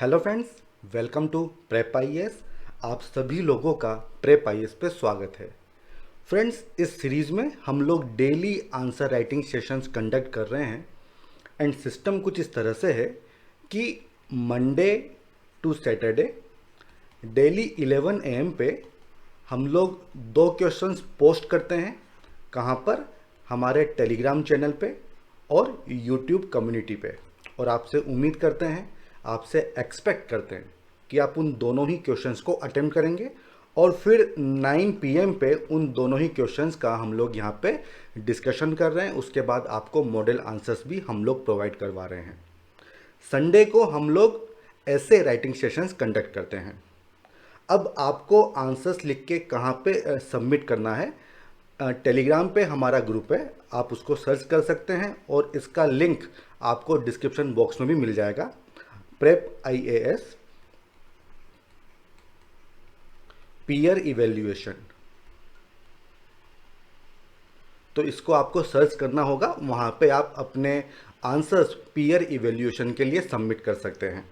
Hello friends, welcome to prep IAS. आप सभी लोगों का प्रेप आईएएस पे स्वागत है। फ्रेंड्स, इस सीरीज़ में हम लोग daily answer writing sessions conduct कर रहे हैं एंड सिस्टम कुछ इस तरह से है कि Monday to Saturday daily 11 AM पे हम लोग 2 क्वेश्चंस पोस्ट करते हैं। कहाँ पर? हमारे टेलीग्राम चैनल पे और यूट्यूब कम्युनिटी पे। और आपसे उम्मीद करते हैं, आपसे एक्सपेक्ट करते हैं कि आप उन दोनों ही क्वेश्चंस को अटेम्प्ट करेंगे और फिर 9 PM पे उन दोनों ही क्वेश्चंस का हम लोग यहाँ पे डिस्कशन कर रहे हैं। उसके बाद आपको मॉडल आंसर्स भी हम लोग प्रोवाइड करवा रहे हैं। संडे को हम लोग ऐसे राइटिंग सेशंस कंडक्ट करते हैं। अब आपको आंसर्स लिख के कहाँ पे सबमिट करना है? टेलीग्राम पे हमारा ग्रुप है, आप उसको सर्च कर सकते हैं और इसका लिंक आपको डिस्क्रिप्शन बॉक्स में भी मिल जाएगा। प्रेप आईएएस पीयर इवेल्युएशन, तो इसको आपको सर्च करना होगा। वहाँ पे आप अपने आंसर्स पीयर इवेल्युएशन के लिए सबमिट कर सकते हैं।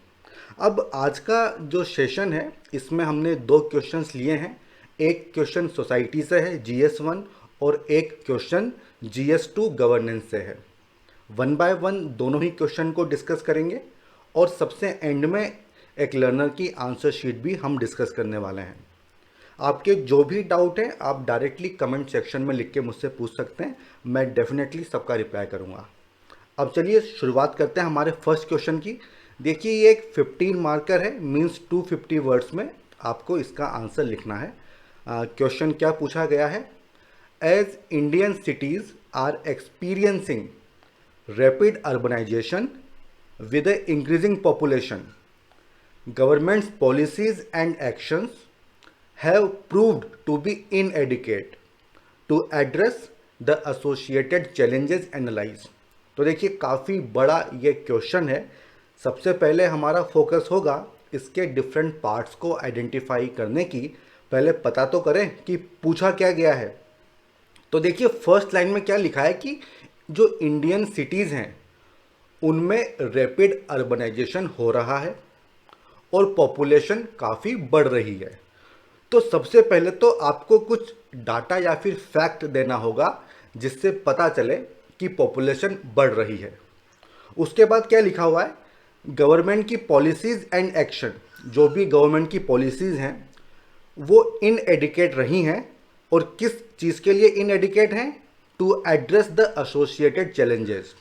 अब आज का जो सेशन है इसमें हमने 2 क्वेश्चंस लिए हैं। एक क्वेश्चन सोसाइटी से है GS1 और एक क्वेश्चन GS2 गवर्नेंस से है। 1 बाय 1 दोनों ही क्वेश्चन को डिस्कस करेंगे और सबसे एंड में एक लर्नर की आंसर शीट भी हम डिस्कस करने वाले हैं। आपके जो भी डाउट हैं आप डायरेक्टली कमेंट सेक्शन में लिख के मुझसे पूछ सकते हैं, मैं डेफिनेटली सबका रिप्लाई करूंगा। अब चलिए शुरुआत करते हैं हमारे फर्स्ट क्वेश्चन की। देखिए, ये एक 15 मार्कर है, मीन्स 250 वर्ड्स में आपको इसका आंसर लिखना है। क्वेश्चन क्या पूछा गया है? As Indian cities are experiencing rapid urbanisation with the increasing population, government's policies and actions have proved to be inadequate to address the associated challenges analyzed। तो देखिए, काफ़ी बड़ा ये क्वेश्चन है। सबसे पहले हमारा फोकस होगा इसके डिफरेंट पार्ट्स को आइडेंटिफाई करने की। पहले पता तो करें कि पूछा क्या गया है। तो देखिए, फर्स्ट लाइन में क्या लिखा है कि जो इंडियन सिटीज़ हैं उनमें रैपिड अर्बनाइजेशन हो रहा है और पॉपुलेशन काफ़ी बढ़ रही है। तो सबसे पहले तो आपको कुछ डाटा या फिर फैक्ट देना होगा जिससे पता चले कि पॉपुलेशन बढ़ रही है। उसके बाद क्या लिखा हुआ है? गवर्नमेंट की पॉलिसीज़ एंड एक्शन, जो भी गवर्नमेंट की पॉलिसीज़ हैं वो इनएडिकेट रही हैं। और किस चीज़ के लिए इनएडिकेट हैं? To address the associated challenges.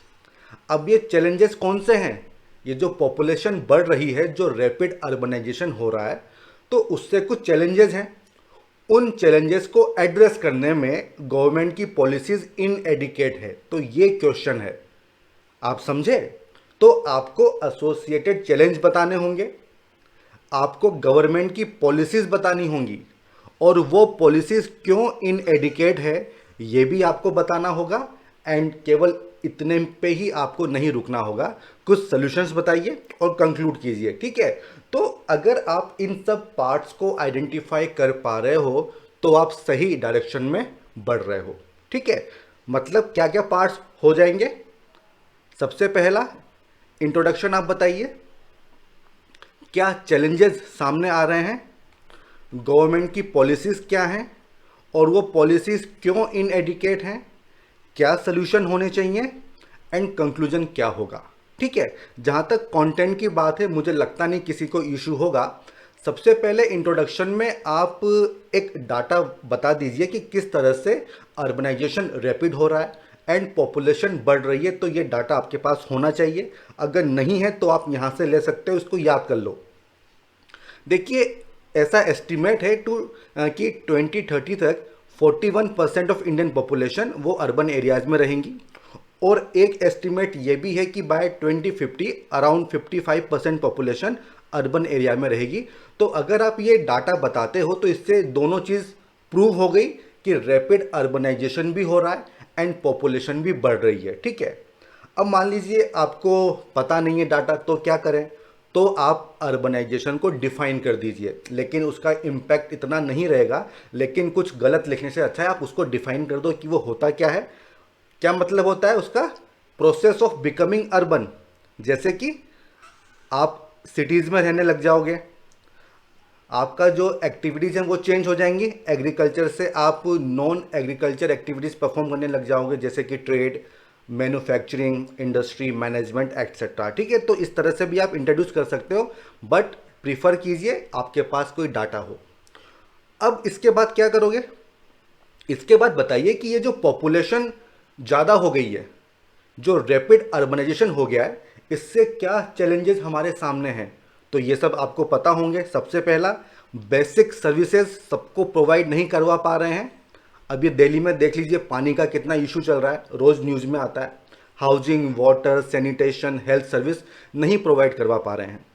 अब ये चैलेंजेस कौन से हैं? ये जो पॉपुलेशन बढ़ रही है, जो रैपिड अर्बनाइजेशन हो रहा है, तो उससे कुछ चैलेंजेस हैं। उन चैलेंजेस को एड्रेस करने में गवर्नमेंट की पॉलिसीज इनएडिकेट है। तो ये क्वेश्चन है, आप समझे? तो आपको एसोसिएटेड चैलेंज बताने होंगे, आपको गवर्नमेंट की पॉलिसीज बतानी होंगी और वो पॉलिसीज क्यों इनएडिकेट है ये भी आपको बताना होगा। एंड केवल इतने पे ही आपको नहीं रुकना होगा, कुछ सॉल्यूशंस बताइए और कंक्लूड कीजिए, ठीक है? तो अगर आप इन सब पार्ट्स को आइडेंटिफाई कर पा रहे हो तो आप सही डायरेक्शन में बढ़ रहे हो, ठीक है? मतलब क्या क्या पार्ट्स हो जाएंगे? सबसे पहला इंट्रोडक्शन आप बताइए, क्या चैलेंजेस सामने आ रहे हैं, गवर्नमेंट की पॉलिसीज़ क्या हैं और वो पॉलिसीज़ क्यों इनएडिकेट हैं, क्या सलूशन होने चाहिए एंड कंक्लूजन क्या होगा, ठीक है? जहाँ तक कंटेंट की बात है मुझे लगता नहीं किसी को इशू होगा। सबसे पहले इंट्रोडक्शन में आप एक डाटा बता दीजिए कि किस तरह से अर्बनाइजेशन रैपिड हो रहा है एंड पॉपुलेशन बढ़ रही है। तो ये डाटा आपके पास होना चाहिए, अगर नहीं है तो आप यहाँ से ले सकते हो, इसको याद कर लो। देखिए, ऐसा एस्टिमेट है कि 2030 तक 41% ऑफ इंडियन पॉपुलेशन वो अर्बन एरियाज में रहेंगी और एक एस्टिमेट ये भी है कि by 2050 around 55% population urban area में रहेगी। तो अगर आप ये डाटा बताते हो तो इससे दोनों चीज़ प्रूव हो गई कि रैपिड अर्बनाइजेशन भी हो रहा है एंड पॉपुलेशन भी बढ़ रही है, ठीक है? अब मान लीजिए आपको पता नहीं है डाटा, तो क्या करें? तो आप अर्बनाइजेशन को डिफाइन कर दीजिए, लेकिन उसका इम्पैक्ट इतना नहीं रहेगा। लेकिन कुछ गलत लिखने से अच्छा है आप उसको डिफाइन कर दो कि वो होता क्या है, क्या मतलब होता है उसका? Process of becoming urban. जैसे कि आप सिटीज़ में रहने लग जाओगे, आपका जो एक्टिविटीज़ हैं वो चेंज हो जाएंगी। एग्रीकल्चर से आप नॉन एग्रीकल्चर एक्टिविटीज़ परफॉर्म करने लग जाओगे, जैसे कि trade, manufacturing, industry, management etcetera. ठीक है, तो इस तरह से भी आप इंट्रोड्यूस कर सकते हो, बट प्रीफर कीजिए आपके पास कोई डाटा हो। अब इसके बाद क्या करोगे? इसके बाद बताइए कि ये जो पॉपुलेशन ज़्यादा हो गई है, जो रैपिड अर्बनाइजेशन हो गया है, इससे क्या चैलेंजेस हमारे सामने हैं, तो ये सब आपको पता होंगे। सबसे पहला, बेसिक सर्विसेज सबको प्रोवाइड नहीं करवा पा रहे हैं। अभी दिल्ली में देख लीजिए पानी का कितना इशू चल रहा है, रोज़ न्यूज़ में आता है। Housing, water, sanitation, health service नहीं प्रोवाइड करवा पा रहे हैं।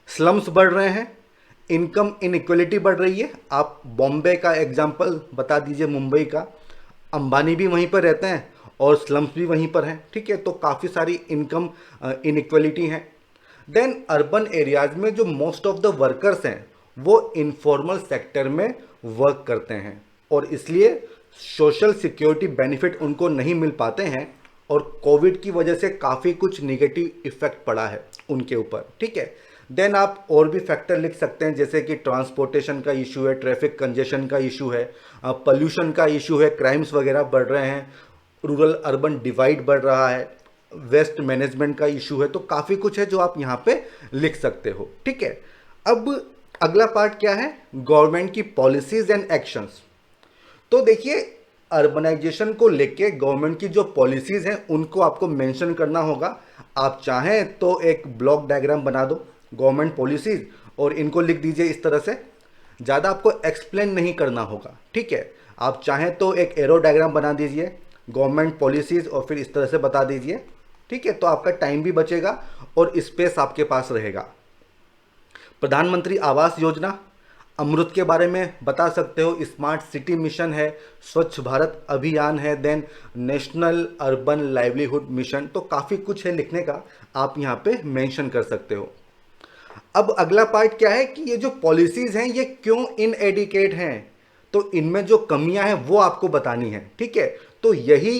स्लम्स बढ़ रहे हैं, इनकम इनइक्वलिटी बढ़ रही है। आप बॉम्बे का एग्जांपल बता दीजिए, मुंबई का, अंबानी भी वहीं पर रहते हैं और स्लम्स भी वहीं पर हैं। ठीक है, तो काफ़ी सारी इनकम इनइक्वलिटी हैं। देन अर्बन एरियाज में जो मोस्ट ऑफ द वर्कर्स हैं वो इनफॉर्मल सेक्टर में वर्क करते हैं और इसलिए सोशल सिक्योरिटी बेनिफिट उनको नहीं मिल पाते हैं और कोविड की वजह से काफ़ी कुछ निगेटिव इफेक्ट पड़ा है उनके ऊपर। ठीक है, देन आप और भी फैक्टर लिख सकते हैं, जैसे कि ट्रांसपोर्टेशन का इशू है, ट्रैफिक कंजेशन का इशू है, पोल्यूशन का इशू है, क्राइम्स वगैरह बढ़ रहे हैं, रूरल अर्बन डिवाइड बढ़ रहा है, वेस्ट मैनेजमेंट का इशू है। तो काफ़ी कुछ है जो आप यहाँ पे लिख सकते हो। ठीक है, अब अगला पार्ट क्या है? गवर्नमेंट की पॉलिसीज एंड एक्शंस। तो देखिए, अर्बनाइजेशन को लेके गवर्नमेंट की जो पॉलिसीज हैं उनको आपको मेंशन करना होगा। आप चाहें तो एक ब्लॉक डायग्राम बना दो गवर्नमेंट पॉलिसीज और इनको लिख दीजिए इस तरह से, ज़्यादा आपको एक्सप्लेन नहीं करना होगा। ठीक है, आप चाहें तो एक एरो डायग्राम बना दीजिए गवर्नमेंट पॉलिसीज और फिर इस तरह से बता दीजिए। ठीक है, तो आपका टाइम भी बचेगा और स्पेस आपके पास रहेगा। प्रधानमंत्री आवास योजना, अमृत के बारे में बता सकते हो, स्मार्ट सिटी मिशन है, स्वच्छ भारत अभियान है, then National Urban Livelihood Mission. तो काफ़ी कुछ है लिखने का, आप यहाँ पे मेंशन कर सकते हो। अब अगला पार्ट क्या है कि ये जो पॉलिसीज़ हैं ये क्यों इनएडिकेट हैं, तो इनमें जो कमियां हैं वो आपको बतानी है। ठीक है, तो यही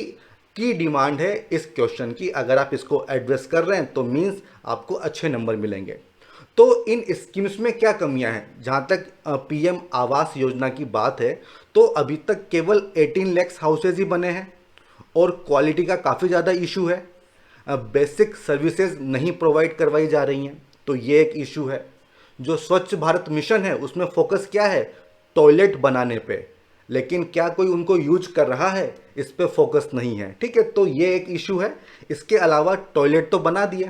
की डिमांड है इस क्वेश्चन की। अगर आप इसको एड्रेस कर रहे हैं तो मीन्स आपको अच्छे नंबर मिलेंगे। तो इन स्कीम्स में क्या कमियां हैं? जहाँ तक पीएम आवास योजना की बात है तो अभी तक केवल 18 लाख हाउसेज ही बने हैं और क्वालिटी का काफ़ी ज़्यादा इशू है। बेसिक सर्विसेज नहीं प्रोवाइड करवाई जा रही हैं, तो ये एक इशू है। जो स्वच्छ भारत मिशन है उसमें फोकस क्या है? टॉयलेट बनाने पे, लेकिन क्या कोई उनको यूज कर रहा है? इस पे फोकस नहीं है। ठीक है, तो ये एक इशू है। इसके अलावा टॉयलेट तो बना दिए,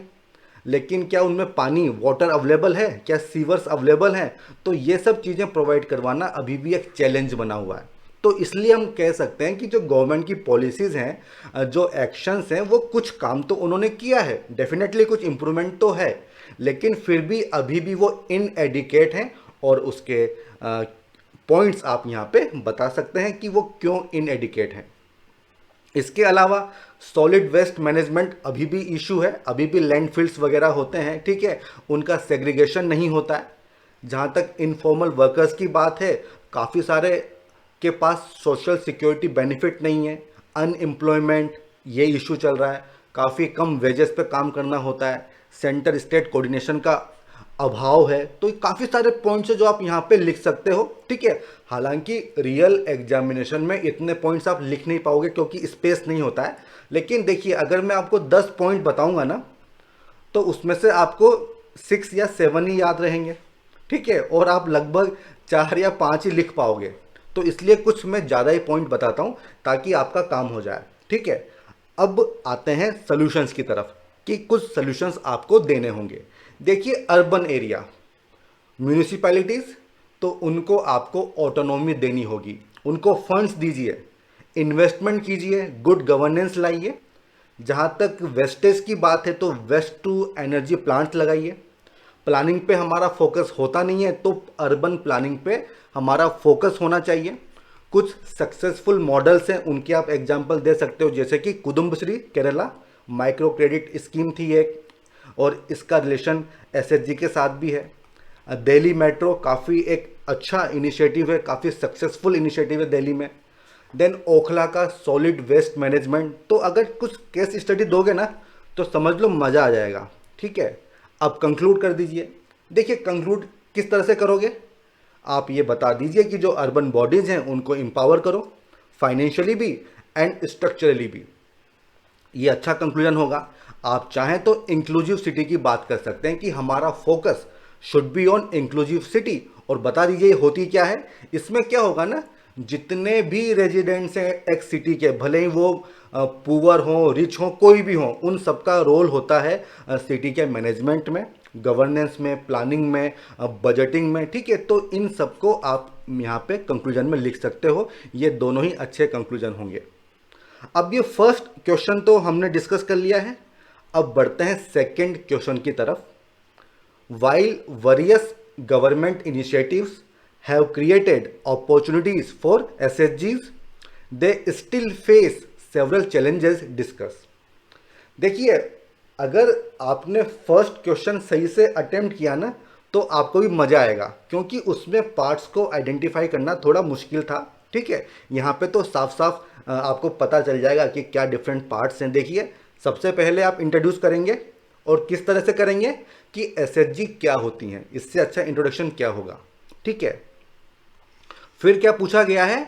लेकिन क्या उनमें पानी, वाटर अवेलेबल है? क्या सीवर्स अवेलेबल हैं? तो ये सब चीज़ें प्रोवाइड करवाना अभी भी एक चैलेंज बना हुआ है। तो इसलिए हम कह सकते हैं कि जो गवर्नमेंट की पॉलिसीज़ हैं, जो एक्शंस हैं, वो कुछ काम तो उन्होंने किया है, डेफिनेटली कुछ इम्प्रूवमेंट तो है, लेकिन फिर भी अभी भी वो इनएडिकेट हैं और उसके पॉइंट्स आप यहाँ पे बता सकते हैं कि वो क्यों इनएडिकेट हैं। इसके अलावा सॉलिड वेस्ट मैनेजमेंट अभी भी इशू है, अभी भी लैंडफिल्स वगैरह होते हैं। ठीक है, उनका सेग्रीगेशन नहीं होता है। जहाँ तक इनफॉर्मल वर्कर्स की बात है, काफ़ी सारे के पास सोशल सिक्योरिटी बेनिफिट नहीं है, अनएम्प्लॉयमेंट ये इशू चल रहा है, काफ़ी कम वेजेस पे काम करना होता है, सेंटर स्टेट कोऑर्डिनेशन का अभाव है। तो काफ़ी सारे पॉइंट्स है जो आप यहाँ पे लिख सकते हो। ठीक है, हालांकि रियल एग्जामिनेशन में इतने पॉइंट्स आप लिख नहीं पाओगे क्योंकि स्पेस नहीं होता है, लेकिन देखिए अगर मैं आपको 10 पॉइंट बताऊंगा ना तो उसमें से आपको 6 या 7 ही याद रहेंगे। ठीक है, और आप लगभग 4 या 5 ही लिख पाओगे। तो इसलिए कुछ मैं ज़्यादा ही पॉइंट बताता हूँ ताकि आपका काम हो जाए। ठीक है, अब आते हैं सॉल्यूशंस की तरफ कि कुछ सॉल्यूशंस आपको देने होंगे। देखिए, अर्बन एरिया, म्यूनिसिपैलिटीज़, तो उनको आपको ऑटोनॉमी देनी होगी, उनको फंड्स दीजिए, इन्वेस्टमेंट कीजिए, गुड गवर्नेंस लाइए। जहाँ तक वेस्टेज की बात है तो वेस्ट टू एनर्जी प्लांट लगाइए। प्लानिंग पे हमारा फोकस होता नहीं है तो अर्बन प्लानिंग पे हमारा फोकस होना चाहिए। कुछ सक्सेसफुल मॉडल्स हैं, उनके आप एग्जांपल दे सकते हो, जैसे कि Kudumbashree Kerala, micro credit scheme थी एक, और इसका रिलेशन एसएचजी के साथ भी है। दिल्ली मेट्रो काफ़ी एक अच्छा इनिशिएटिव है, काफ़ी सक्सेसफुल इनिशिएटिव है दिल्ली में। देन ओखला का सॉलिड वेस्ट मैनेजमेंट, तो अगर कुछ केस स्टडी दोगे ना तो समझ लो मज़ा आ जाएगा। ठीक है, अब कंक्लूड कर दीजिए। देखिए कंक्लूड किस तरह से करोगे, आप ये बता दीजिए कि जो अर्बन बॉडीज हैं उनको एम्पावर करो, फाइनेंशियली भी एंड स्ट्रक्चरली भी। ये अच्छा कंक्लूजन होगा। आप चाहें तो इंक्लूसिव सिटी की बात कर सकते हैं कि हमारा focus should be on inclusive city, और बता दीजिए ये होती क्या है। इसमें क्या होगा ना, जितने भी रेजिडेंट्स हैं एक सिटी के, भले ही वो पुअर हो रिच हो कोई भी हो, उन सबका रोल होता है सिटी के मैनेजमेंट में, गवर्नेंस में, प्लानिंग में, बजटिंग में। ठीक है, तो इन सबको आप यहाँ पे कंक्लूजन में लिख सकते हो। ये दोनों ही अच्छे कंक्लूजन होंगे। अब ये फर्स्ट क्वेश्चन तो हमने डिस्कस कर लिया है। अब बढ़ते हैं सेकंड क्वेश्चन की तरफ। While various government initiatives have created opportunities for एसएचजीज, they still face several challenges discuss. देखिए अगर आपने फर्स्ट क्वेश्चन सही से अटेम्प्ट किया ना तो आपको भी मजा आएगा, क्योंकि उसमें पार्ट्स को आइडेंटिफाई करना थोड़ा मुश्किल था। ठीक है, यहाँ पे तो साफ साफ आपको पता चल जाएगा कि क्या डिफरेंट पार्ट्स हैं। देखिए सबसे पहले आप इंट्रोड्यूस करेंगे, और किस तरह से करेंगे कि एसएचजी क्या होती हैं, इससे अच्छा इंट्रोडक्शन क्या होगा। ठीक है, फिर क्या पूछा गया है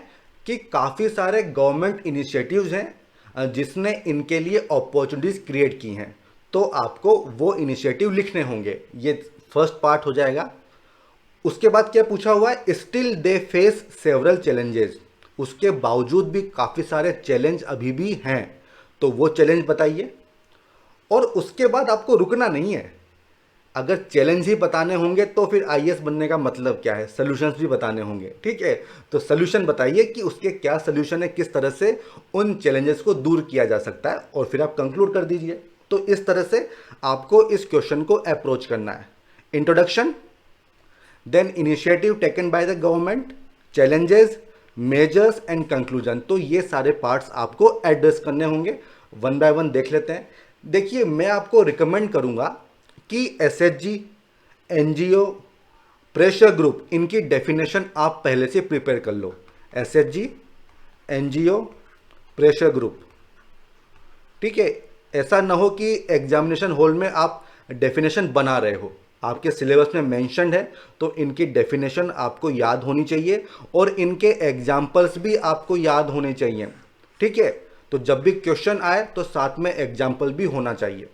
कि काफ़ी सारे गवर्नमेंट इनिशिएटिव्स हैं जिसने इनके लिए अपॉर्चुनिटीज़ क्रिएट की हैं, तो आपको वो इनिशिएटिव लिखने होंगे। ये फर्स्ट पार्ट हो जाएगा। उसके बाद क्या पूछा हुआ है, still they face several challenges, उसके बावजूद भी काफ़ी सारे चैलेंज अभी भी हैं, तो वो चैलेंज बताइए। और उसके बाद आपको रुकना नहीं है। अगर चैलेंज ही बताने होंगे तो फिर आईएएस बनने का मतलब क्या है, सॉल्यूशंस भी बताने होंगे। ठीक है, तो सॉल्यूशन बताइए कि उसके क्या सॉल्यूशन है, किस तरह से उन चैलेंजेस को दूर किया जा सकता है, और फिर आप कंक्लूड कर दीजिए। तो इस तरह से आपको इस क्वेश्चन को अप्रोच करना है। Introduction, then initiative taken by the government, challenges, measures and conclusion. तो ये सारे पार्ट्स आपको एड्रेस करने होंगे। वन बाय वन देख लेते हैं। देखिए मैं आपको रिकमेंड करूंगा कि एसएचजी, एनजीओ, प्रेशर ग्रुप, इनकी डेफिनेशन आप पहले से प्रिपेयर कर लो। SHG, NGO, pressure group. ठीक है, ऐसा ना हो कि एग्जामिनेशन हॉल में आप डेफिनेशन बना रहे हो, आपके सिलेबस में मेंशन्ड है, तो इनकी डेफिनेशन आपको याद होनी चाहिए, और इनके एग्जाम्पल्स भी आपको याद होने चाहिए। ठीक है, तो जब भी क्वेश्चन आए तो साथ में एग्जाम्पल भी होना चाहिए।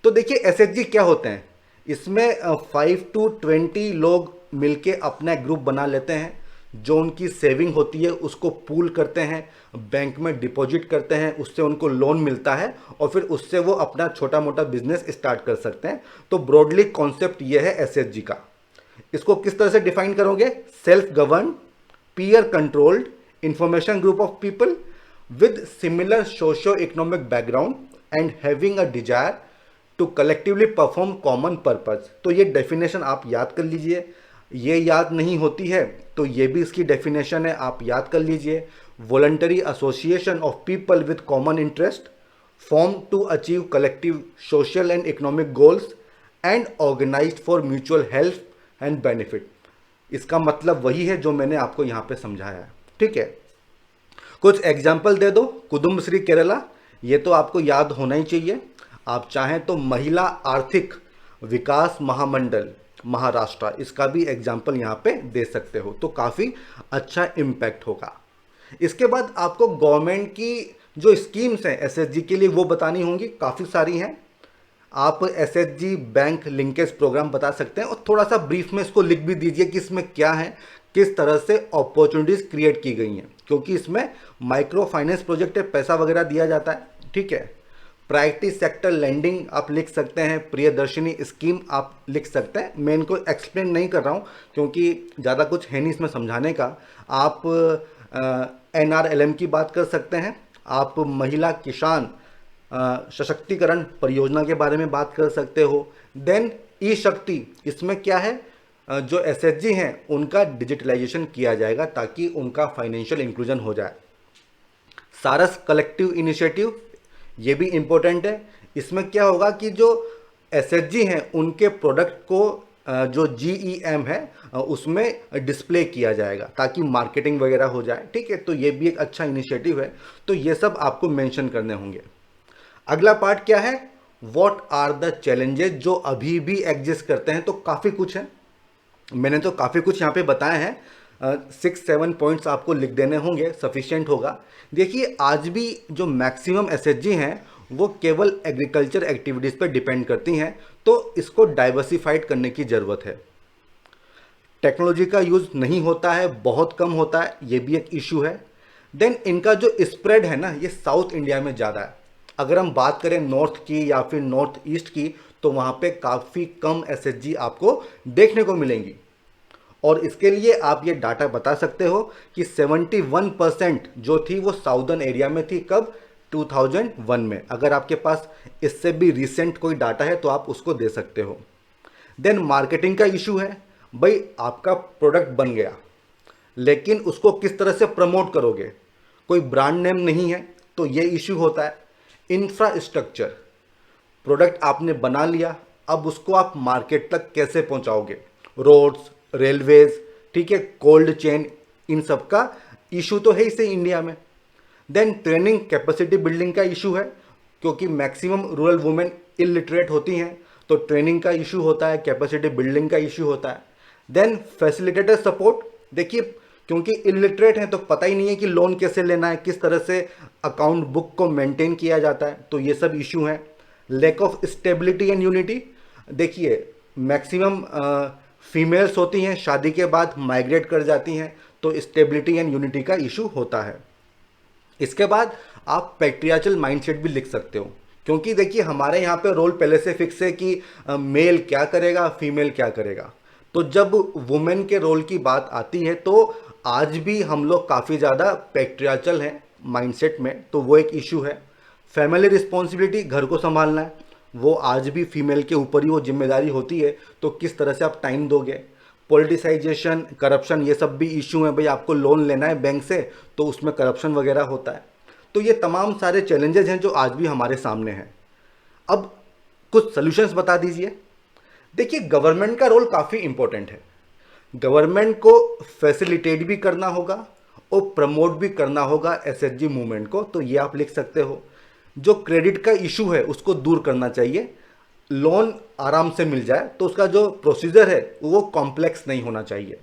तो देखिए एसएचजी क्या होते हैं, इसमें 5 to 20 लोग मिलके अपना ग्रुप बना लेते हैं, जो उनकी सेविंग होती है उसको पूल करते हैं, बैंक में डिपॉजिट करते हैं, उससे उनको लोन मिलता है, और फिर उससे वो अपना छोटा मोटा बिजनेस स्टार्ट कर सकते हैं। तो ब्रॉडली कॉन्सेप्ट ये है एसएचजी का। इसको किस तरह से डिफाइन करोगे, self govern, peer controlled, information group of people with similar socio economic background and having a desire to collectively perform common purpose. तो ये डेफिनेशन आप याद कर लीजिए। ये याद नहीं होती है तो ये भी इसकी डेफिनेशन है, आप याद कर लीजिए। Voluntary association of people with common interest form to achieve collective social and economic goals and organised for mutual help and benefit. इसका मतलब वही है जो मैंने आपको यहाँ पे समझाया है। ठीक है, कुछ एग्जाम्पल दे दो। कुदुम्बश्री केरला, ये तो आपको याद होना ही चाहिए। आप चाहें तो महिला आर्थिक विकास महामंडल महाराष्ट्र, इसका भी एग्जाम्पल यहाँ पे दे सकते हो, तो काफ़ी अच्छा इम्पैक्ट होगा। इसके बाद आपको गवर्नमेंट की जो स्कीम्स हैं एसएचजी के लिए वो बतानी होंगी, काफ़ी सारी हैं। आप एसएचजी बैंक लिंकेज प्रोग्राम बता सकते हैं, और थोड़ा सा ब्रीफ में इसको लिख भी दीजिए कि इसमें क्या है, किस तरह से अपॉर्चुनिटीज़ क्रिएट की गई हैं, क्योंकि इसमें माइक्रो फाइनेंस प्रोजेक्ट है, पैसा वगैरह दिया जाता है। ठीक है, प्रायोरिटी सेक्टर लैंडिंग आप लिख सकते हैं, प्रियदर्शिनी स्कीम आप लिख सकते हैं। मैं इनको एक्सप्लेन नहीं कर रहा हूँ क्योंकि ज़्यादा कुछ है नहीं इसमें समझाने का। आप एनआरएलएम की बात कर सकते हैं, आप महिला किसान सशक्तिकरण परियोजना के बारे में बात कर सकते हो। देन ई शक्ति, इसमें क्या है, जो एसएचजी हैं उनका डिजिटलाइजेशन किया जाएगा ताकि उनका फाइनेंशियल इंक्लूजन हो जाए। सारस कलेक्टिव इनिशिएटिव, ये भी इम्पोर्टेंट है। इसमें क्या होगा कि जो एसएचजी हैं उनके प्रोडक्ट को जो जीईएम है उसमें डिस्प्ले किया जाएगा ताकि मार्केटिंग वगैरह हो जाए। ठीक है, तो ये भी एक अच्छा इनिशिएटिव है। तो ये सब आपको मेंशन करने होंगे। अगला पार्ट क्या है, व्हाट आर द चैलेंजेस जो अभी भी एग्जिस्ट करते हैं, तो काफ़ी कुछ है। मैंने तो काफ़ी कुछ यहाँ पे बताए हैं, 6-7 पॉइंट्स आपको लिख देने होंगे, सफिशिएंट होगा। देखिए आज भी जो मैक्सिमम एसएचजी हैं वो केवल एग्रीकल्चर एक्टिविटीज़ पर डिपेंड करती हैं, तो इसको डाइवर्सिफाइड करने की ज़रूरत है। टेक्नोलॉजी का यूज़ नहीं होता है, बहुत कम होता है, ये भी एक इशू है। देन इनका जो स्प्रेड है ना, ये साउथ इंडिया में ज़्यादा है। अगर हम बात करें नॉर्थ की या फिर नॉर्थ ईस्ट की, तो वहाँ पे काफ़ी कम एसएचजी आपको देखने को मिलेंगी। और इसके लिए आप ये डाटा बता सकते हो कि 71% जो थी वो साउदर्न एरिया में थी। कब? 2001 में। अगर आपके पास इससे भी रिसेंट कोई डाटा है तो आप उसको दे सकते हो। देन मार्केटिंग का इशू है। भाई आपका प्रोडक्ट बन गया, लेकिन उसको किस तरह से प्रमोट करोगे? कोई ब्रांड नेम नहीं है, तो ये इशू होता है। इंफ्रास्ट्रक्चर, प्रोडक्ट आपने बना लिया, अब उसको आप मार्केट तक कैसे पहुंचाओगे? रोड्स, रेलवेज, ठीक है, कोल्ड चेन, इन सब का इशू तो है इसे इंडिया में। देन ट्रेनिंग कैपेसिटी बिल्डिंग का इशू है, क्योंकि मैक्सिमम रूरल वुमेन इलिटरेट होती हैं, तो ट्रेनिंग का इशू होता है, कैपेसिटी बिल्डिंग का इशू होता है। देन फैसिलिटेटर सपोर्ट, देखिए क्योंकि इलिटरेट हैं तो पता ही नहीं है कि लोन कैसे लेना है, किस तरह से अकाउंट बुक को मेंटेन किया जाता है, तो ये सब इशू हैं। Lack of stability and unity, देखिए मैक्सिमम फीमेल्स होती हैं, शादी के बाद माइग्रेट कर जाती हैं, तो स्टेबिलिटी एंड यूनिटी का इशू होता है। इसके बाद आप पैट्रियार्चल माइंडसेट भी लिख सकते हो, क्योंकि देखिए हमारे यहाँ पे रोल पहले से फिक्स है कि मेल क्या करेगा, फीमेल क्या करेगा। तो जब वुमेन के रोल की बात आती है तो आज भी हम लोग काफ़ी ज़्यादा पैट्रियार्चल हैं माइंडसेट में, तो वो एक इशू है। फैमिली रिस्पॉन्सिबिलिटी, घर को संभालना है, वो आज भी फीमेल के ऊपर ही वो जिम्मेदारी होती है, तो किस तरह से आप टाइम दोगे? पॉलिटिसाइजेशन, करप्शन, ये सब भी इशू है। भाई आपको लोन लेना है बैंक से, तो उसमें करप्शन वगैरह होता है। तो ये तमाम सारे चैलेंजेस हैं जो आज भी हमारे सामने हैं। अब कुछ सॉल्यूशंस बता दीजिए। देखिए गवर्नमेंट का रोल काफ़ी इंपॉर्टेंट है। गवर्नमेंट को फैसिलिटेट भी करना होगा और प्रमोट भी करना होगा एसएचजी मूवमेंट को, तो ये आप लिख सकते हो। जो क्रेडिट का इशू है उसको दूर करना चाहिए, लोन आराम से मिल जाए, तो उसका जो प्रोसीजर है वो कॉम्प्लेक्स नहीं होना चाहिए।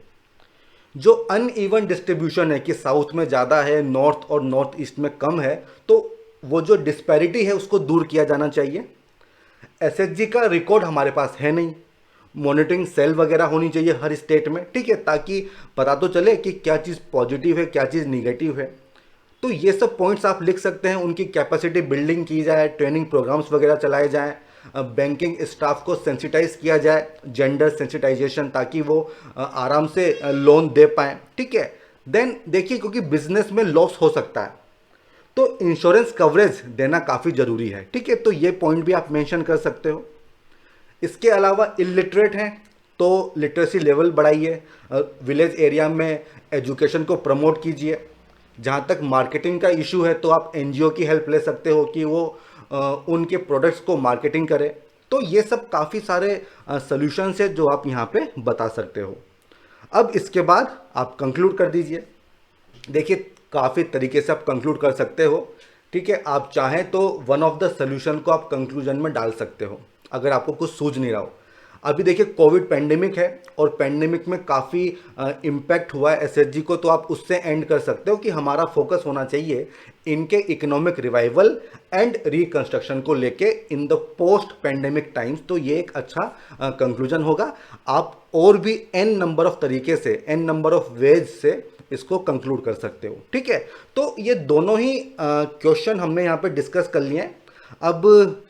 जो अनइवन डिस्ट्रीब्यूशन है कि साउथ में ज़्यादा है, नॉर्थ और नॉर्थ ईस्ट में कम है, तो वो जो डिस्पैरिटी है उसको दूर किया जाना चाहिए। एसएचजी का रिकॉर्ड हमारे पास है नहीं, मॉनिटरिंग सेल वगैरह होनी चाहिए हर स्टेट में, ठीक है, ताकि पता तो चले कि क्या चीज़ पॉजिटिव है, क्या चीज़ निगेटिव है। तो ये सब पॉइंट्स आप लिख सकते हैं। उनकी कैपेसिटी बिल्डिंग की जाए, ट्रेनिंग प्रोग्राम्स वगैरह चलाए जाएं, बैंकिंग स्टाफ को सेंसिटाइज किया जाए, जेंडर सेंसिटाइजेशन, ताकि वो आराम से लोन दे पाएँ, ठीक है। देन देखिए क्योंकि बिजनेस में लॉस हो सकता है, तो इंश्योरेंस कवरेज देना काफ़ी ज़रूरी है, ठीक है। तो ये पॉइंट भी आप मेंशन कर सकते हो। इसके अलावा इलिटरेट हैं तो लिटरेसी लेवल बढ़ाइए, विलेज एरिया में एजुकेशन को प्रमोट कीजिए। जहाँ तक मार्केटिंग का इशू है तो आप एनजीओ की हेल्प ले सकते हो कि वो उनके प्रोडक्ट्स को मार्केटिंग करें। तो ये सब काफ़ी सारे सॉल्यूशंस है जो आप यहाँ पे बता सकते हो। अब इसके बाद आप कंक्लूड कर दीजिए। देखिए काफ़ी तरीके से आप कंक्लूड कर सकते हो, ठीक है। आप चाहें तो वन ऑफ द सॉल्यूशन को आप कंक्लूजन में डाल सकते हो अगर आपको कुछ सूझ नहीं रहा हो। अभी देखिए कोविड पेंडेमिक है और पेंडेमिक में काफ़ी इम्पैक्ट हुआ है एसएचजी को, तो आप उससे एंड कर सकते हो कि हमारा फोकस होना चाहिए इनके इकोनॉमिक रिवाइवल एंड रिकंस्ट्रक्शन को लेके in the post pandemic times. तो ये एक अच्छा कंक्लूजन होगा। आप और भी एन नंबर ऑफ तरीके से, एन नंबर ऑफ वेज से इसको कंक्लूड कर सकते हो, ठीक है। तो ये दोनों ही क्वेश्चन हमने यहाँ पे डिस्कस कर लिए हैं। अब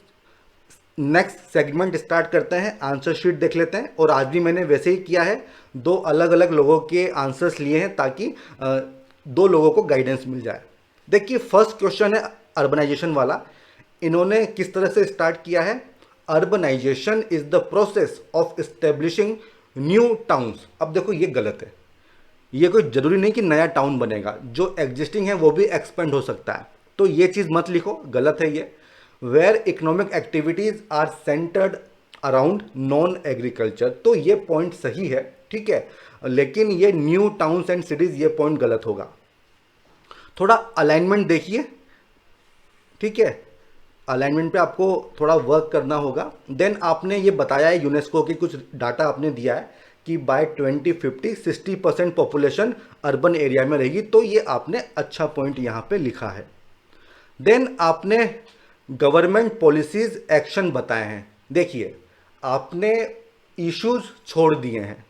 नेक्स्ट सेगमेंट स्टार्ट करते हैं, आंसर शीट देख लेते हैं। और आज भी मैंने वैसे ही किया है, दो अलग अलग लोगों के आंसर्स लिए हैं ताकि दो लोगों को गाइडेंस मिल जाए। देखिए फर्स्ट क्वेश्चन है अर्बनाइजेशन वाला। इन्होंने किस तरह से स्टार्ट किया है? Urbanisation is the process of establishing new towns. अब देखो ये गलत है, ये कोई जरूरी नहीं कि नया टाउन बनेगा, जो एग्जिस्टिंग है वो भी एक्सपेंड हो सकता है, तो ये चीज़ मत लिखो, गलत है ये। Where economic activities are centred around non agriculture, तो ये पॉइंट सही है, ठीक है, लेकिन ये न्यू टाउन्स एंड सिटीज, ये पॉइंट गलत होगा। थोड़ा अलाइनमेंट देखिए, ठीक है। अलाइनमेंट पे आपको थोड़ा वर्क करना होगा। देन आपने ये बताया है, यूनेस्को की कुछ डाटा आपने दिया है कि बाय 2050 60% पॉपुलेशन अर्बन एरिया में रहेगी, तो ये आपने अच्छा पॉइंट यहाँ पे लिखा है। देन आपने गवर्नमेंट पॉलिसीज एक्शन बताए हैं। देखिए, आपने इश्यूज छोड़ दिए हैं,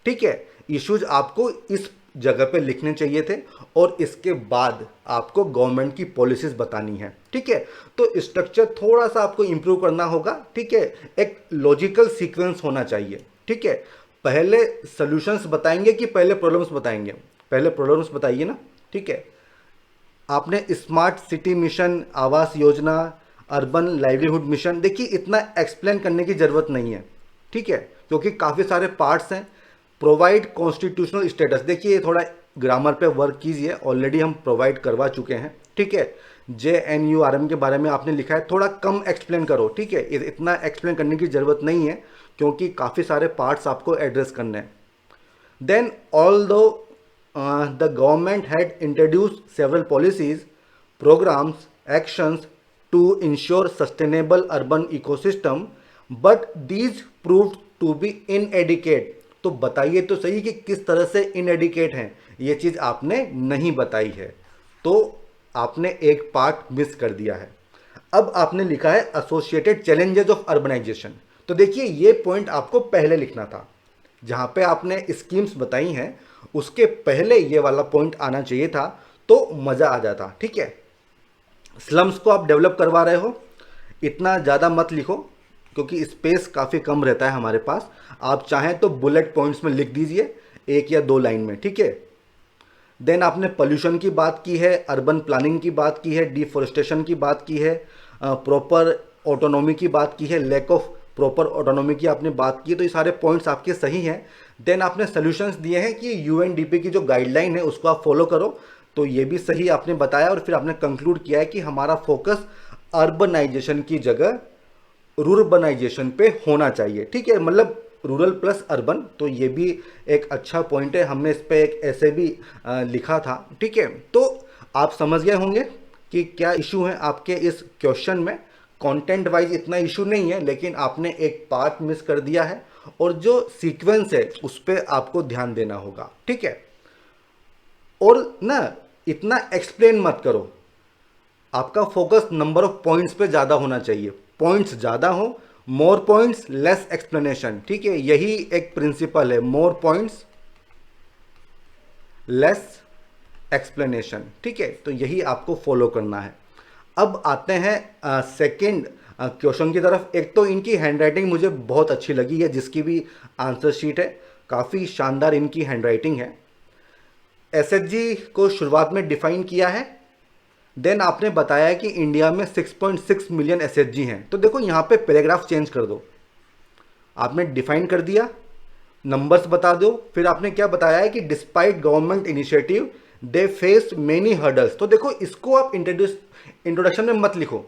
ठीक है। इश्यूज आपको इस जगह पे लिखने चाहिए थे और इसके बाद आपको गवर्नमेंट की पॉलिसीज बतानी है, ठीक है। तो स्ट्रक्चर थोड़ा सा आपको इंप्रूव करना होगा, ठीक है। एक लॉजिकल सीक्वेंस होना चाहिए, ठीक है। पहले सॉल्यूशंस बताएंगे कि पहले प्रॉब्लम्स बताएंगे? पहले प्रॉब्लम्स बताइए ना, ठीक है। आपने smart city mission, Awas Yojana, urban Livelihood mission, देखिए इतना एक्सप्लेन करने की ज़रूरत नहीं है, ठीक है, क्योंकि काफ़ी सारे पार्ट्स हैं। प्रोवाइड कॉन्स्टिट्यूशनल स्टेटस, देखिए ये थोड़ा ग्रामर पे वर्क कीजिए, ऑलरेडी हम प्रोवाइड करवा चुके हैं, ठीक है। JNURM के बारे में आपने लिखा है, थोड़ा कम एक्सप्लेन करो, ठीक है। इतना एक्सप्लेन करने की ज़रूरत नहीं है क्योंकि काफ़ी सारे पार्ट्स आपको एड्रेस करने हैं। Then, although the government had introduced several policies, programs, actions to ensure sustainable urban ecosystem, but these proved to be inadequate. तो बताइए तो सही कि किस तरह से inadequate हैं, ये चीज़ आपने नहीं बताई है, तो आपने एक पार्ट मिस कर दिया है। अब आपने लिखा है एसोसिएटेड चैलेंजेस ऑफ अर्बनाइजेशन, तो देखिए ये पॉइंट आपको पहले लिखना था। जहाँ पे आपने स्कीम्स बताई हैं उसके पहले ये वाला पॉइंट आना चाहिए था, तो मज़ा आ जाता, ठीक है। स्लम्स को आप डेवलप करवा रहे हो, इतना ज़्यादा मत लिखो क्योंकि स्पेस काफ़ी कम रहता है हमारे पास। आप चाहें तो बुलेट पॉइंट्स में लिख दीजिए, 1 या 2 लाइन में, ठीक है। देन आपने पोल्यूशन की बात की है, अर्बन प्लानिंग की बात की है, डिफॉरेस्टेशन की बात की है, प्रॉपर ऑटोनॉमी की बात की है, लैक ऑफ प्रॉपर ऑटोनॉमी की आपने बात की, तो ये सारे पॉइंट्स आपके सही हैं। देन आपने सॉल्यूशंस दिए हैं कि UNDP की जो गाइडलाइन है उसको आप फॉलो करो, तो ये भी सही आपने बताया। और फिर आपने कंक्लूड किया है कि हमारा फोकस अर्बनाइजेशन की जगह रूरबनाइजेशन पे होना चाहिए, ठीक है, मतलब रूरल प्लस अर्बन, तो ये भी एक अच्छा पॉइंट है। हमने इस पे एक ऐसे भी लिखा था, ठीक है। तो आप समझ गए होंगे कि क्या इशू है आपके इस क्वेश्चन में। कंटेंट वाइज इतना इशू नहीं है, लेकिन आपने एक पार्ट मिस कर दिया है और जो सीक्वेंस है उस पर आपको ध्यान देना होगा, ठीक है। और ना इतना एक्सप्लेन मत करो, आपका फोकस नंबर ऑफ पॉइंट्स पे ज़्यादा होना चाहिए। पॉइंट्स ज़्यादा हो, मोर पॉइंट्स लेस एक्सप्लेनेशन, ठीक है, यही एक प्रिंसिपल है, मोर पॉइंट्स लेस एक्सप्लेनेशन, ठीक है। तो यही आपको फॉलो करना है। अब आते हैं सेकंड क्वेश्चन की तरफ। एक तो इनकी हैंडराइटिंग मुझे बहुत अच्छी लगी है, जिसकी भी आंसर शीट है, काफ़ी शानदार इनकी हैंडराइटिंग है। SHG को शुरुआत में डिफाइन किया है, देन आपने बताया कि इंडिया में 6.6 मिलियन SHG हैं। तो देखो यहाँ पे पैराग्राफ चेंज कर दो, आपने डिफाइन कर दिया, नंबर्स बता दो, फिर आपने क्या बताया है कि despite government initiative they face many hurdles. तो देखो इसको आप इंट्रोडक्शन में मत लिखो,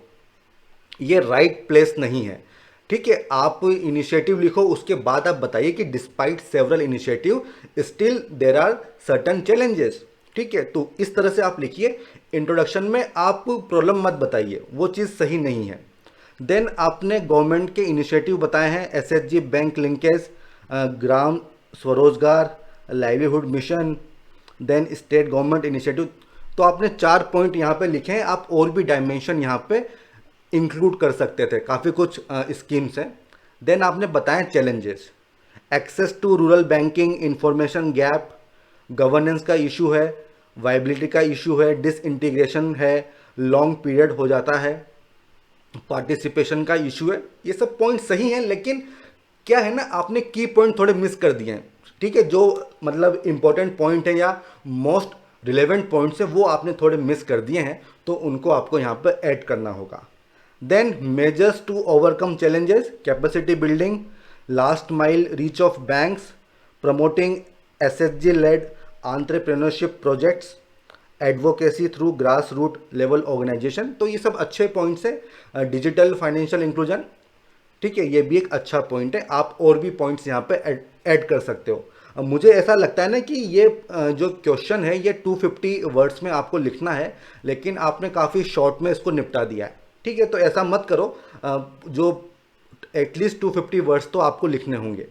ये राइट प्लेस नहीं है, ठीक है। आप इनिशिएटिव लिखो, उसके बाद आप बताइए कि despite several initiative still there are certain challenges, ठीक है। तो इस तरह से आप लिखिए, इंट्रोडक्शन में आप प्रॉब्लम मत बताइए, वो चीज़ सही नहीं है। देन आपने गवर्नमेंट के इनिशिएटिव बताए हैं, SHG बैंक लिंकेज, ग्राम स्वरोजगार, livelihood mission, then state government initiative. तो आपने 4 पॉइंट यहाँ पे लिखे हैं, आप और भी डायमेंशन यहाँ पे इंक्लूड कर सकते थे, काफ़ी कुछ स्कीम्स हैं। देन आपने बताया challenges, access to rural banking, information gap, governance का इशू है, वाइबिलिटी का इशू है, डिसइंटीग्रेशन है, लॉन्ग पीरियड हो जाता है, पार्टिसिपेशन का इशू है। ये सब पॉइंट सही हैं, लेकिन क्या है ना, आपने की पॉइंट थोड़े मिस कर दिए हैं, ठीक है। जो मतलब इंपॉर्टेंट पॉइंट है या मोस्ट रिलेवेंट पॉइंट्स है वो आपने थोड़े मिस कर दिए हैं, तो उनको आपको यहाँ पर ऐड करना होगा। Then measures to overcome challenges, capacity building, last mile reach of banks, promoting SHG led entrepreneurship projects, advocacy through grass root level organisation. तो ये सब अच्छे पॉइंट्स हैं। डिजिटल फाइनेंशियल इंक्लूजन, ठीक है, ये भी एक अच्छा पॉइंट है। आप और भी पॉइंट्स यहाँ पे ऐड कर सकते हो। मुझे ऐसा लगता है ना कि ये जो क्वेश्चन है ये 250 वर्ड्स में आपको लिखना है, लेकिन आपने काफ़ी शॉर्ट में इसको निपटा दिया है, ठीक है, तो ऐसा मत करो, जो एटलीस्ट 250 वर्ड्स तो आपको लिखने होंगे।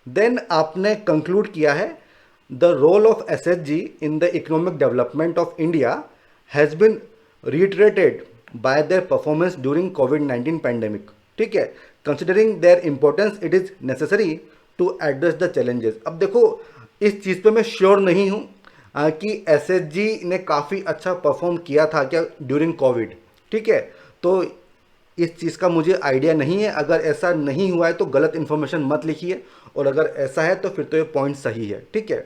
देन आपने कंक्लूड किया है the role of SHG in the economic development of India has been reiterated by their performance during COVID-19 pandemic। ठीक है, considering their importance it is necessary to address the challenges। अब देखो, इस चीज़ पे मैं श्योर नहीं हूँ कि एसएचजी ने काफ़ी अच्छा परफॉर्म किया था क्या ड्यूरिंग कोविड। ठीक है, तो इस चीज़ का मुझे आइडिया नहीं है। अगर ऐसा नहीं हुआ है तो गलत इन्फॉर्मेशन मत लिखिए, और अगर ऐसा है तो फिर तो ये पॉइंट सही है। ठीक है,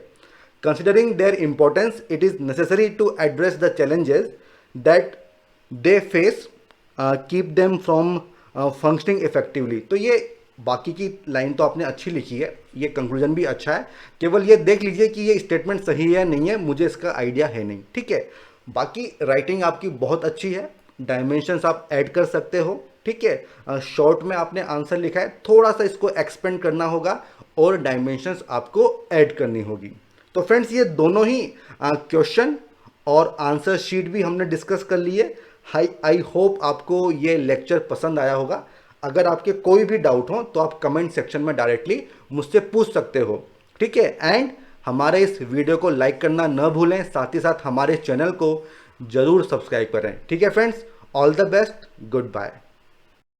considering their importance it is necessary to address the challenges that they face, keep them from functioning effectively. तो ये बाकी की लाइन तो आपने अच्छी लिखी है, ये कंक्लूजन भी अच्छा है, केवल ये देख लीजिए कि ये स्टेटमेंट सही है या नहीं है, मुझे इसका आइडिया है नहीं। ठीक है, बाकी राइटिंग आपकी बहुत अच्छी है, डायमेंशंस आप ऐड कर सकते हो। ठीक है, शॉर्ट में आपने आंसर लिखा है, थोड़ा सा इसको एक्सपेंड करना होगा और डायमेंशंस आपको ऐड करनी होगी। तो फ्रेंड्स, ये दोनों ही क्वेश्चन और आंसर शीट भी हमने डिस्कस कर लिए। आई होप आपको ये लेक्चर पसंद आया होगा। अगर आपके कोई भी डाउट हो तो आप कमेंट सेक्शन में डायरेक्टली मुझसे पूछ सकते हो। ठीक है, एंड हमारे इस वीडियो को लाइक करना न भूलें, साथ ही साथ हमारे चैनल को जरूर सब्सक्राइब करें। ठीक है friends, all the best, good bye.